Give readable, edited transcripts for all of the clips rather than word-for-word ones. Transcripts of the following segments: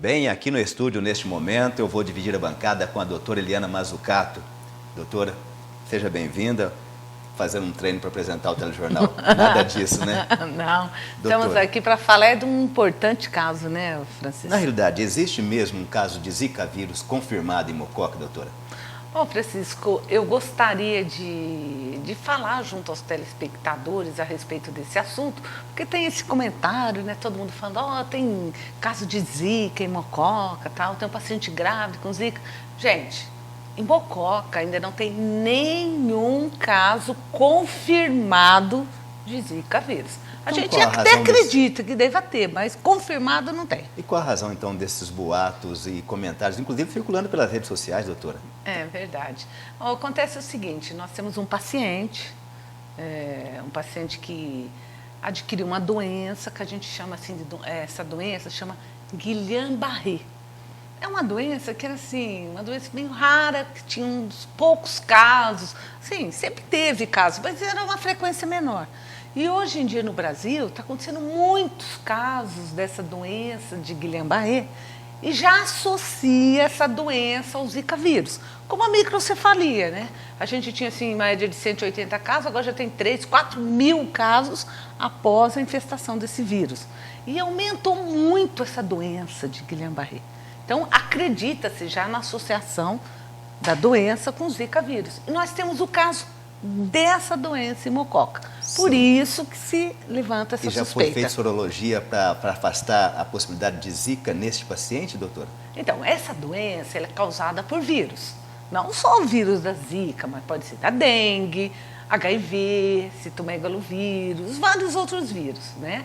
Bem, aqui no estúdio, neste momento, eu vou dividir a bancada com a doutora Eliana Mazzucato. Doutora, seja bem-vinda. Fazendo um treino para apresentar o telejornal. Nada disso, né? Não, Doutora, estamos aqui para falar de um importante caso, né, Francisco? Na realidade, existe mesmo um caso de Zika vírus confirmado em Mococa, doutora? Bom, Francisco, eu gostaria de falar junto aos telespectadores a respeito desse assunto, porque tem esse comentário, né, todo mundo falando, tem caso de Zika em Mococa, tal, tem um paciente grávida com Zika. Gente, em Mococa ainda não tem nenhum caso confirmado de Zika vírus. A gente até acredita que deva ter, mas confirmado não tem. E qual a razão, então, desses boatos e comentários, inclusive circulando pelas redes sociais, doutora? É verdade. Acontece o seguinte, nós temos um paciente que adquiriu uma doença que a gente chama assim, essa doença chama Guillain-Barré. É uma doença que era assim, uma doença meio rara, que tinha uns poucos casos. Sim, sempre teve casos, mas era uma frequência menor. E hoje em dia no Brasil está acontecendo muitos casos dessa doença de Guillain-Barré e já associa essa doença ao Zika vírus, como a microcefalia, né? A gente tinha assim, média de 180 casos, agora já tem 3, 4 mil casos após a infestação desse vírus. E aumentou muito essa doença de Guillain-Barré. Então, acredita-se já na associação da doença com o Zika vírus. E nós temos o caso dessa doença em Mococa. Sim. Por isso que se levanta essa suspeita. E já foi feita sorologia para afastar a possibilidade de Zika neste paciente, doutora? Então, essa doença ela é causada por vírus. Não só o vírus da Zika, mas pode ser da dengue, HIV, citomegalovírus, vários outros vírus, né?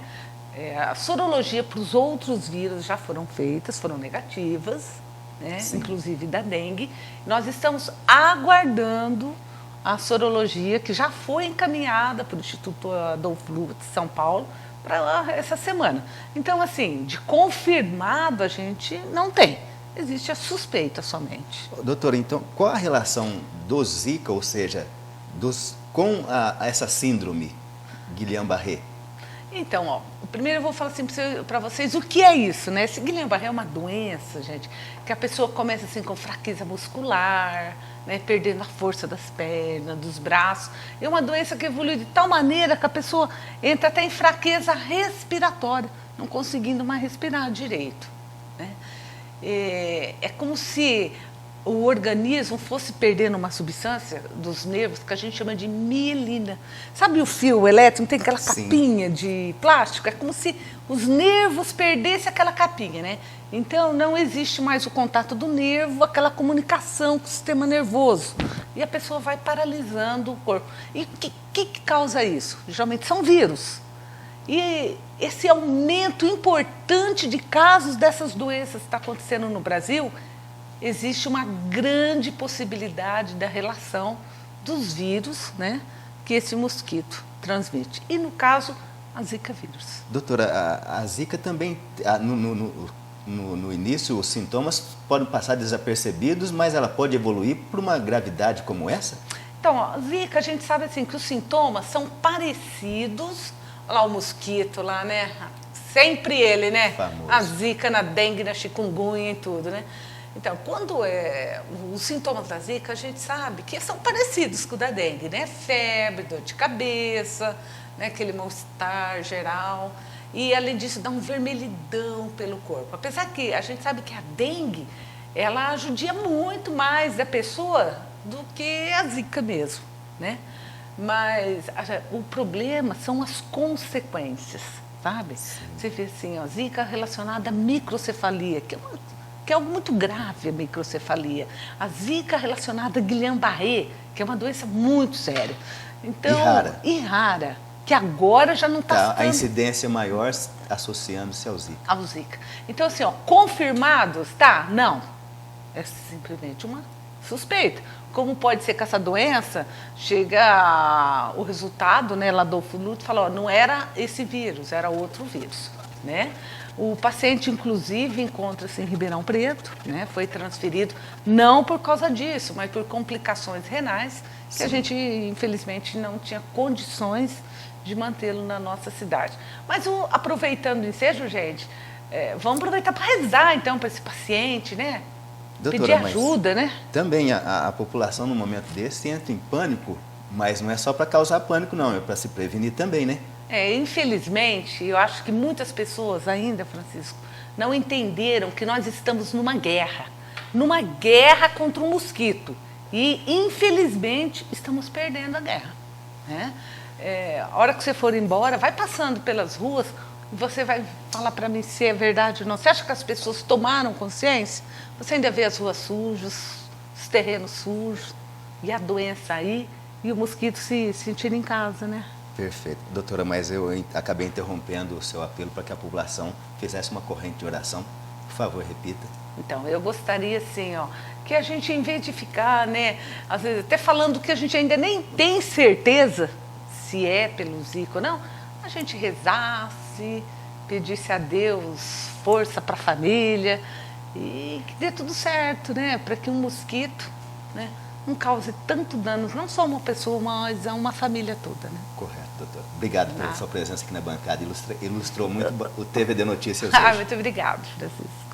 A sorologia para os outros vírus já foram feitas, foram negativas, né? Inclusive da dengue. Nós estamos aguardando a sorologia que já foi encaminhada para o Instituto Adolfo Lutz de São Paulo para essa semana. Então, assim, de confirmado a gente não tem. Existe a suspeita somente. Doutora, então, qual a relação do Zika, ou seja, com essa síndrome Guillain-Barré? Então, primeiro eu vou falar assim para vocês o que é isso, né? Esse Guillain-Barré é uma doença, gente, que a pessoa começa assim com fraqueza muscular, né, perdendo a força das pernas, dos braços. É uma doença que evolui de tal maneira que a pessoa entra até em fraqueza respiratória, não conseguindo mais respirar direito, né? É como se o organismo fosse perdendo uma substância dos nervos que a gente chama de mielina. Sabe o fio elétrico, tem aquela capinha de plástico? É como se os nervos perdessem aquela capinha, né? Então, não existe mais o contato do nervo, aquela comunicação com o sistema nervoso. E a pessoa vai paralisando o corpo. E o que causa isso? Geralmente são vírus. E esse aumento importante de casos dessas doenças que está acontecendo no Brasil, existe uma grande possibilidade da relação dos vírus, né, que esse mosquito transmite. E, no caso, a Zika vírus. Doutora, a Zika também, no início, os sintomas podem passar desapercebidos, mas ela pode evoluir para uma gravidade como essa? Então, a Zika, a gente sabe assim, que os sintomas são parecidos. Olha lá o mosquito lá, né? Sempre ele, né? Famoso. A Zika, na dengue, na chikungunya e tudo, né? Então, quando os sintomas da Zika, a gente sabe que são parecidos com o da dengue, né? Febre, dor de cabeça, né? Aquele mal-estar geral. E, além disso, dá um vermelhidão pelo corpo. Apesar que a gente sabe que a dengue, ela judia muito mais da pessoa do que a Zika mesmo, né? Mas o problema são as consequências, sabe? Sim. Você vê assim, ó, Zika relacionada à microcefalia, que é algo muito grave, a microcefalia. A Zika relacionada a Guillain-Barré, que é uma doença muito séria. Então, e rara, que agora já não está... A incidência maior associando-se ao Zika. Ao Zika. Então, assim, ó, confirmados, tá? Não. É simplesmente uma suspeita. Como pode ser que essa doença chega o resultado, né, lá do Adolfo Lutz fala, ó, não era esse vírus, era outro vírus, né? O paciente, inclusive, encontra-se em Ribeirão Preto, né? Foi transferido não por causa disso, mas por complicações renais, que a gente, infelizmente, não tinha condições de mantê-lo na nossa cidade. Mas, aproveitando o ensejo, gente, Vamos aproveitar para rezar, então, para esse paciente, né? Doutora, pedir ajuda, né? Também a população, num momento desse, entra em pânico, mas não é só para causar pânico, não, é para se prevenir também, né? Infelizmente, eu acho que muitas pessoas ainda, Francisco, não entenderam que nós estamos numa guerra contra um mosquito. E, infelizmente, estamos perdendo a guerra, né? A hora que você for embora, vai passando pelas ruas, e você vai falar para mim se é verdade ou não. Você acha que as pessoas tomaram consciência? Você ainda vê as ruas sujas, os terrenos sujos, e a doença aí, e o mosquito se sentindo em casa, né? Perfeito. Doutora, mas eu acabei interrompendo o seu apelo para que a população fizesse uma corrente de oração. Por favor, repita. Então, eu gostaria, assim, que a gente, em vez de ficar, né, às vezes até falando que a gente ainda nem tem certeza se é pelo Zika ou não, a gente rezasse, pedisse a Deus força para a família e que dê tudo certo, né, para que um mosquito, né, não cause tanto danos, não só uma pessoa, mas a uma família toda, né? Correto, doutor. Obrigado pela sua presença aqui na bancada. Ilustrou muito o TVD Notícias hoje. Muito obrigado, Francisco.